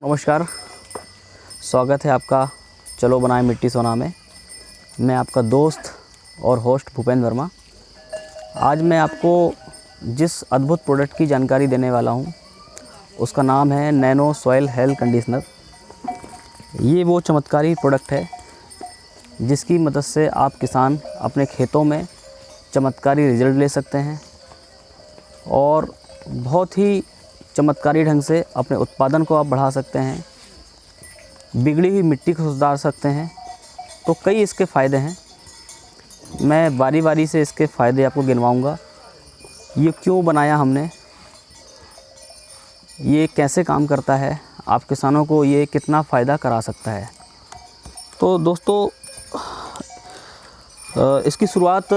नमस्कार, स्वागत है आपका चलो बनाए मिट्टी सोना में। मैं आपका दोस्त और होस्ट भूपेंद्र वर्मा। आज मैं आपको जिस अद्भुत प्रोडक्ट की जानकारी देने वाला हूं, उसका नाम है नैनो सॉइल हेल्थ कंडीशनर। ये वो चमत्कारी प्रोडक्ट है जिसकी मदद से आप किसान अपने खेतों में चमत्कारी रिजल्ट ले सकते हैं और बहुत ही चमत्कारी ढंग से अपने उत्पादन को आप बढ़ा सकते हैं, बिगड़ी हुई मिट्टी को सुधार सकते हैं। तो कई इसके फ़ायदे हैं। मैं बारी बारी से इसके फ़ायदे आपको गिनवाऊंगा। ये क्यों बनाया हमने, ये कैसे काम करता है, आप किसानों को ये कितना फ़ायदा करा सकता है। तो दोस्तों, इसकी शुरुआत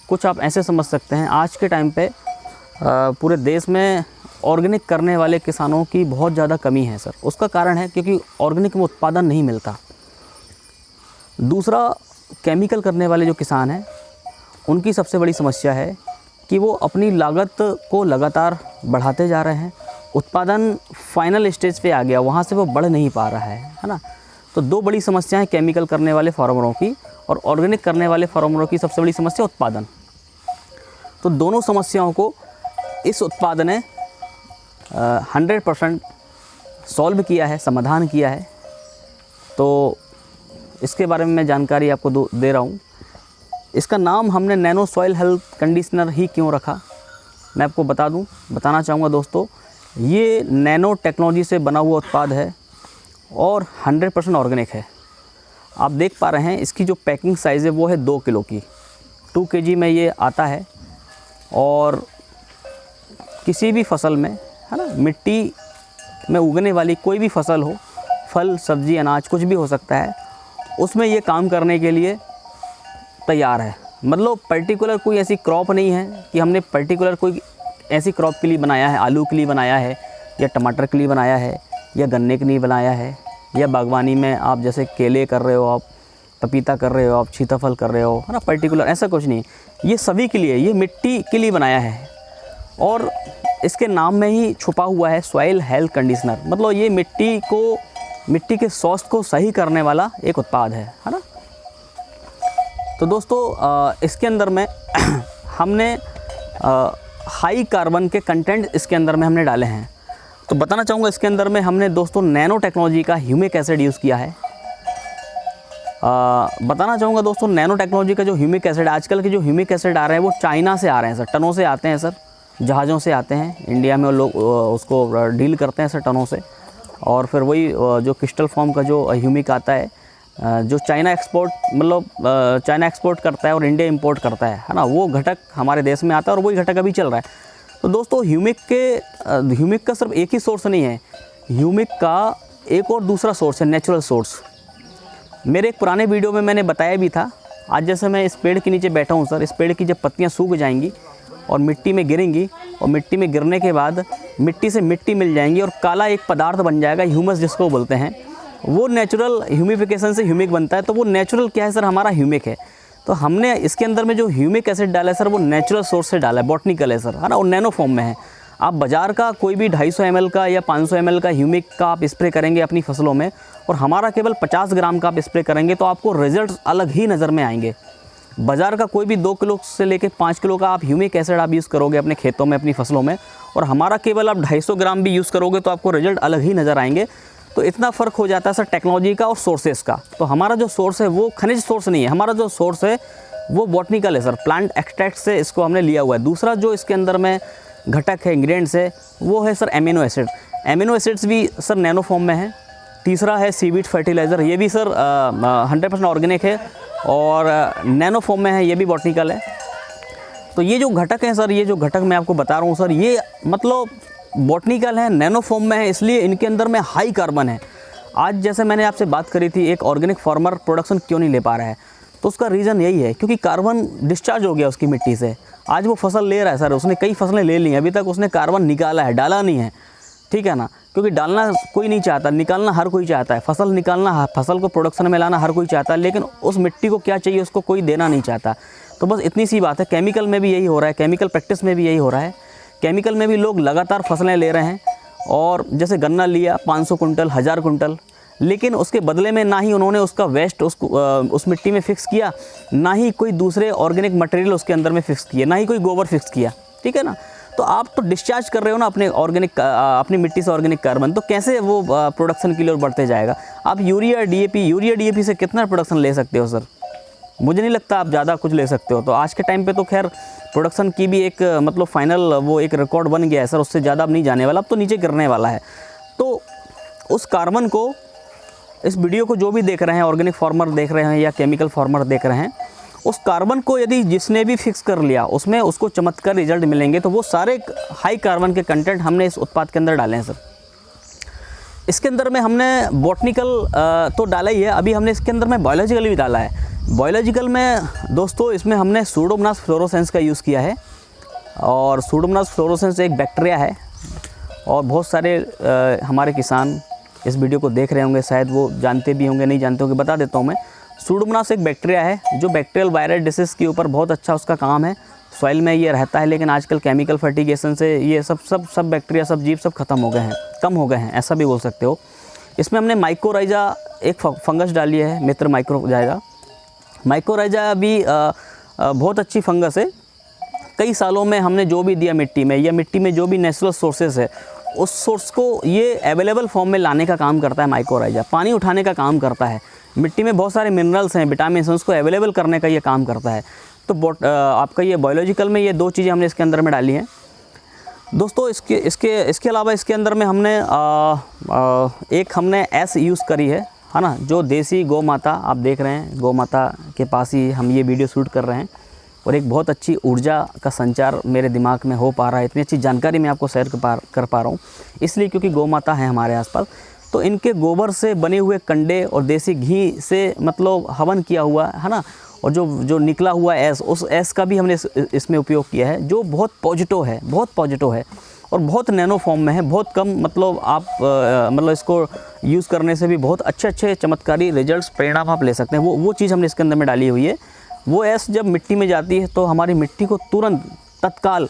कुछ आप ऐसे समझ सकते हैं। आज के टाइम पे पूरे देश में ऑर्गेनिक करने वाले किसानों की बहुत ज़्यादा कमी है सर। उसका कारण है क्योंकि ऑर्गेनिक में उत्पादन नहीं मिलता। दूसरा, केमिकल करने वाले जो किसान हैं उनकी सबसे बड़ी समस्या है कि वो अपनी लागत को लगातार बढ़ाते जा रहे हैं। उत्पादन फाइनल स्टेज पे आ गया, वहाँ से वो बढ़ नहीं पा रहा है ना। तो दो बड़ी समस्याएं केमिकल करने वाले फार्मरों की और ऑर्गेनिक करने वाले फार्मरों की। सबसे बड़ी समस्या उत्पादन। तो दोनों समस्याओं को इस उत्पाद ने 100% सॉल्व किया है, समाधान किया है। तो इसके बारे में मैं जानकारी आपको दे रहा हूँ। इसका नाम हमने नैनो सॉइल हेल्थ कंडीशनर ही क्यों रखा, मैं आपको बताना चाहूँगा दोस्तों। ये नैनो टेक्नोलॉजी से बना हुआ उत्पाद है और 100% ऑर्गेनिक है। आप देख पा रहे हैं इसकी जो पैकिंग साइज़ है वो है 2 किलो की। 2 kg में ये आता है और किसी भी फसल में, है ना, मिट्टी में उगने वाली कोई भी फसल हो, फल, सब्जी, अनाज कुछ भी हो सकता है, उसमें ये काम करने के लिए तैयार है। मतलब पर्टिकुलर कोई ऐसी क्रॉप नहीं है कि हमने पर्टिकुलर कोई ऐसी क्रॉप के लिए बनाया है, आलू के लिए बनाया है या टमाटर के लिए बनाया है या गन्ने के लिए बनाया है या बागवानी में आप जैसे केले कर रहे हो, आप पपीता कर रहे हो, आप सीताफल कर रहे हो, है ना। पर्टिकुलर ऐसा कुछ नहीं, ये सभी के लिए, ये मिट्टी के लिए बनाया है। और इसके नाम में ही छुपा हुआ है सॉइल हेल्थ कंडीशनर। मतलब ये मिट्टी के स्वास्थ्य को सही करने वाला एक उत्पाद है ना। तो दोस्तों, इसके अंदर में हमने हाई कार्बन के कंटेंट इसके अंदर में हमने डाले हैं। तो बताना चाहूँगा, इसके अंदर में हमने दोस्तों नैनो टेक्नोलॉजी का ह्यूमिक एसिड यूज़ किया है। बताना चाहूँगा दोस्तों, नैनो टेक्नोलॉजी का जो ह्यूमिक एसिड, आजकल के जो ह्यूमिक एसिड आ रहे हैं वो चाइना से आ रहे हैं सर, टनों से आते हैं सर, जहाज़ों से आते हैं। इंडिया में लोग उसको डील करते हैं सर टनों से, और फिर वही जो क्रिस्टल फॉर्म का जो ह्यूमिक आता है, जो चाइना एक्सपोर्ट करता है और इंडिया इंपोर्ट करता है ना, वो घटक हमारे देश में आता है और वही घटक अभी चल रहा है। तो दोस्तों, ह्यूमिक का सिर्फ एक ही सोर्स नहीं है, ह्यूमिक का एक और दूसरा सोर्स है, नेचुरल सोर्स। मेरे एक पुराने वीडियो में मैंने बताया भी था। आज जैसे मैं इस पेड़ के नीचे बैठा हूँ सर, इस पेड़ की जब पत्तियाँ सूख जाएंगी और मिट्टी में गिरेंगी, और मिट्टी में गिरने के बाद मिट्टी से मिट्टी मिल जाएंगी और काला एक पदार्थ बन जाएगा, ह्यूमस जिसको बोलते हैं। वो नेचुरल ह्यूमिफिकेशन से ह्यूमिक बनता है। तो वो नेचुरल क्या है सर, हमारा ह्यूमिक है। तो हमने इसके अंदर में जो ह्यूमिक एसिड डाला है सर, वो नेचुरल सोर्स से डाला है, बॉटनिकल है सर, है ना, और नैनो फॉर्म में है। आप बाज़ार का कोई भी 250 ml का या 500 ml का ह्यूमिक का आप स्प्रे करेंगे अपनी फसलों में, और हमारा केवल 50 ग्राम का आप स्प्रे करेंगे, तो आपको रिजल्ट अलग ही नज़र में आएंगे। बाज़ार का कोई भी 2 किलो से लेकर 5 किलो का आप ह्यूमिक एसिड आप यूज़ करोगे अपने खेतों में, अपनी फसलों में, और हमारा केवल आप 250 ग्राम भी यूज़ करोगे तो आपको रिजल्ट अलग ही नज़र आएंगे। तो इतना फ़र्क हो जाता है सर टेक्नोलॉजी का और सोर्सेस का। तो हमारा जो सोर्स है वो खनिज सोर्स नहीं है, हमारा जो सोर्स है वो बॉटनिकल है सर, प्लांट एक्सट्रैक्ट से इसको हमने लिया हुआ है। दूसरा जो इसके अंदर में घटक है, इंग्रेडिएंट्स है, वो है sir amino acid. Amino acids भी सर नैनो फॉर्म में है। तीसरा है सीवीड फर्टिलाइज़र, ये भी सर 100% ऑर्गेनिक है और नैनो फॉर्म में है, ये भी बॉटनिकल है। तो ये जो घटक हैं सर, ये जो घटक मैं आपको बता रहा हूँ सर, ये मतलब बॉटनिकल है, नैनो फॉर्म में है, इसलिए इनके अंदर में हाई कार्बन है। आज जैसे मैंने आपसे बात करी थी, एक ऑर्गेनिक फार्मर प्रोडक्शन क्यों नहीं ले पा रहा है, तो उसका रीज़न यही है क्योंकि कार्बन डिस्चार्ज हो गया उसकी मिट्टी से। आज वो फसल ले रहा है सर, उसने कई फसलें ले ली हैं, अभी तक उसने कार्बन निकाला है, डाला नहीं है, ठीक है ना। क्योंकि डालना कोई नहीं चाहता, निकालना हर कोई चाहता है। फसल निकालना, फसल को प्रोडक्शन में लाना हर कोई चाहता है, लेकिन उस मिट्टी को क्या चाहिए उसको कोई देना नहीं चाहता। तो बस इतनी सी बात है। केमिकल में भी यही हो रहा है, केमिकल प्रैक्टिस में भी यही हो रहा है। केमिकल में भी लोग लगातार फसलें ले रहे हैं और जैसे गन्ना लिया 500 कुंटल 1000 कुंटल, लेकिन उसके बदले में ना ही उन्होंने उसका वेस्ट उस मिट्टी में फिक्स किया, ना ही कोई दूसरे ऑर्गेनिक मटेरियल उसके अंदर में फिक्स किया, ना ही कोई गोबर फिक्स किया, ठीक है ना। तो आप तो डिस्चार्ज कर रहे हो ना अपने अपनी मिट्टी से ऑर्गेनिक कार्बन, तो कैसे वो प्रोडक्शन के लिए और बढ़ते जाएगा। आप यूरिया डीएपी से कितना प्रोडक्शन ले सकते हो सर? मुझे नहीं लगता आप ज़्यादा कुछ ले सकते हो। तो आज के टाइम पे तो खैर प्रोडक्शन की भी एक मतलब फाइनल वो एक रिकॉर्ड बन गया है सर, उससे ज़्यादा अब नहीं जाने वाला, अब तो नीचे गिरने वाला है। तो उस कार्बन को, इस वीडियो को जो भी देख रहे हैं, ऑर्गेनिक फार्मर देख रहे हैं या केमिकल फार्मर देख रहे हैं, उस कार्बन को यदि जिसने भी फिक्स कर लिया उसमें उसको चमत्कार रिजल्ट मिलेंगे। तो वो सारे हाई कार्बन के कंटेंट हमने इस उत्पाद के अंदर डाले हैं सर। इसके अंदर में हमने बॉटनिकल तो डाला ही है, अभी हमने इसके अंदर में बायोलॉजिकल भी डाला है। बायोलॉजिकल में दोस्तों इसमें हमने सूडोमोनास फ्लोरोसेंस का यूज़ किया है, और सूडोमोनास फ्लोरोसेंस एक बैक्टीरिया है, और बहुत सारे हमारे किसान इस वीडियो को देख रहे होंगे, शायद वो जानते भी होंगे, नहीं जानते होंगे, बता देता हूँ मैं। सूडोमोनास एक बैक्टीरिया है जो बैक्टीरियल वायरल डिसीज़ के ऊपर बहुत अच्छा उसका काम है। सॉइल में ये रहता है, लेकिन आजकल केमिकल फर्टिगेशन से ये सब बैक्टीरिया, सब जीव सब खत्म हो गए हैं, कम हो गए हैं, ऐसा भी बोल सकते हो। इसमें हमने माइकोराइजा एक फंगस डाली है, मित्र माइकोराइजा। माइकोराइजा भी बहुत अच्छी फंगस है। कई सालों में हमने जो भी दिया मिट्टी में, या मिट्टी में जो भी नेचुरल सोर्सेज है, उस सोर्स को ये अवेलेबल फॉर्म में लाने का काम करता है माइकोराइजा। पानी उठाने का काम करता है, मिट्टी में बहुत सारे मिनरल्स हैं, विटामिन हैं, उसको अवेलेबल करने का ये काम करता है। तो आपका ये बायोलॉजिकल में ये दो चीज़ें हमने इसके अंदर में डाली हैं दोस्तों। इसके अलावा इसके अंदर में हमने एक हमने एस यूज़ करी है ना, जो देसी गौ माता आप देख रहे हैं, गौ माता के पास ही हम ये वीडियो शूट कर रहे हैं, और एक बहुत अच्छी ऊर्जा का संचार मेरे दिमाग में हो पा रहा है, इतनी अच्छी जानकारी मैं आपको शेयर कर पा रहा हूँ, इसलिए क्योंकि गौ माता है हमारे आसपास। तो इनके गोबर से बने हुए कंडे और देसी घी से मतलब हवन किया हुआ है ना, और जो निकला हुआ एस, उस एस का भी हमने इसमें उपयोग किया है, जो बहुत पॉजिटिव है और बहुत नैनो फॉर्म में है, बहुत कम मतलब आप मतलब इसको यूज़ करने से भी बहुत अच्छे चमत्कारी रिजल्ट्स परिणाम आप ले सकते हैं। वो चीज़ हमने इसके अंदर में डाली हुई है। वो एस जब मिट्टी में जाती है तो हमारी मिट्टी को तुरंत तत्काल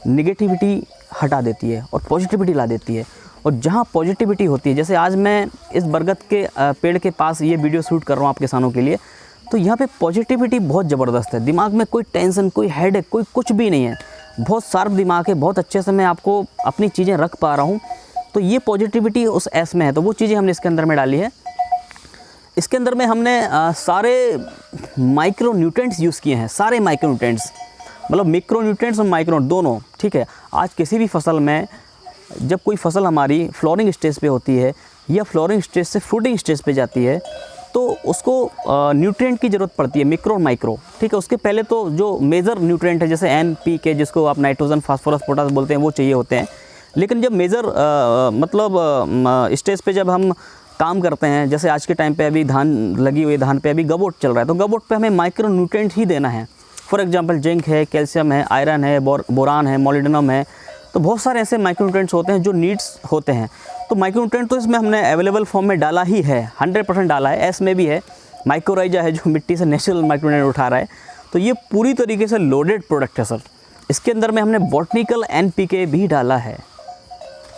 निगेटिविटी हटा देती है और पॉजिटिविटी ला देती है। और जहाँ पॉजिटिविटी होती है, जैसे आज मैं इस बरगद के पेड़ के पास ये वीडियो शूट कर रहा हूँ आप किसानों के लिए, तो यहाँ पे पॉजिटिविटी बहुत ज़बरदस्त है। दिमाग में कोई टेंशन, कोई हेडेक, कोई कुछ भी नहीं है, बहुत शार्प दिमाग है, बहुत अच्छे से मैं आपको अपनी चीज़ें रख पा रहा हूँ। तो ये पॉजिटिविटी उस एस में है, तो वो चीज़ें हमने इसके अंदर में डाली है। इसके अंदर में हमने सारे माइक्रो न्यूट्रेंट्स यूज़ किए हैं, सारे माइक्रो न्यूट्रेंट्स, मतलब मिक्रो न्यूट्रेंट्स और माइक्रो दोनों, ठीक है। आज किसी भी फसल में जब कोई फसल हमारी फ्लोरिंग स्टेज पे होती है या फ्लोरिंग स्टेज से फ्रूटिंग स्टेज पे जाती है, तो उसको न्यूट्रिएंट की ज़रूरत पड़ती है, मिक्रो और माइक्रो, ठीक है। उसके पहले तो जो मेजर न्यूट्रिएंट है, जैसे NPK, जिसको आप नाइट्रोजन, फास्फोरस, पोटास बोलते हैं, वो चाहिए होते हैं। लेकिन जब मेजर मतलब स्टेज पे जब हम काम करते हैं, जैसे आज के टाइम पे अभी धान लगी हुई, धान पे अभी गबोट चल रहा है, तो गबोट पे हमें माइक्रो न्यूट्रिएंट ही देना है। फॉर एग्जांपल जिंक है, कैल्शियम है, आयरन है, बोरान है, मोलिब्डेनम है, तो बहुत सारे ऐसे माइक्रो न्यूट्रिएंट्स होते हैं जो नीड्स होते हैं। तो माइक्रो न्यूट्रिएंट तो इसमें हमने अवेलेबल फॉर्म में डाला ही है, 100% डाला है। एस में भी है, माइकोराइजा है जो मिट्टी से नेचुरल माइक्रो न्यूट्रिएंट उठा रहा है। तो ये पूरी तरीके से लोडेड प्रोडक्ट है सर। इसके अंदर में हमने बॉटनिकल NPK भी डाला है,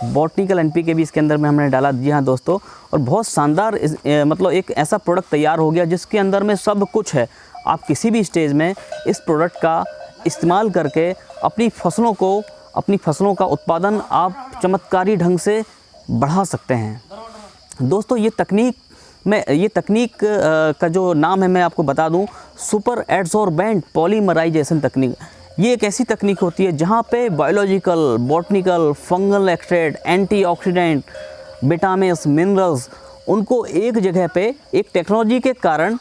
बॉटनिकल NPK भी इसके अंदर में हमने डाला। जी हाँ दोस्तों, और बहुत शानदार मतलब एक ऐसा प्रोडक्ट तैयार हो गया जिसके अंदर में सब कुछ है। आप किसी भी स्टेज में इस प्रोडक्ट का इस्तेमाल करके अपनी फसलों का उत्पादन आप चमत्कारी ढंग से बढ़ा सकते हैं। दोस्तों ये तकनीक का जो नाम है मैं आपको बता दूं, सुपर एडसॉर्बेंट पॉलीमराइजेशन तकनीक। ये एक ऐसी तकनीक होती है जहाँ पे biological, botanical, fungal extract, antioxidant, vitamins, minerals, उनको एक जगह पे, एक टेक्नोलॉजी के कारण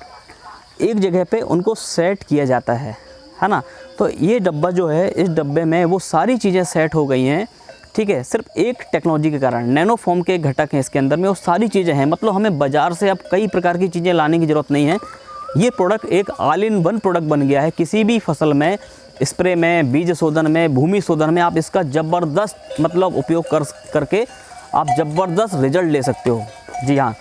एक जगह पे उनको सेट किया जाता है ना। तो ये डब्बा जो है, इस डब्बे में वो सारी चीज़ें सेट हो गई हैं, ठीक है, सिर्फ एक टेक्नोलॉजी के कारण। नैनो फॉर्म के घटक हैं इसके अंदर में, वो सारी चीज़ें हैं, मतलब हमें बाज़ार से अब कई प्रकार की चीज़ें लाने की ज़रूरत नहीं है। ये प्रोडक्ट एक ऑल इन वन प्रोडक्ट बन गया है। किसी भी फसल में, स्प्रे में, बीज शोधन में, भूमि शोधन में आप इसका ज़बरदस्त मतलब उपयोग करके आप ज़बरदस्त रिजल्ट ले सकते हो। जी हाँ,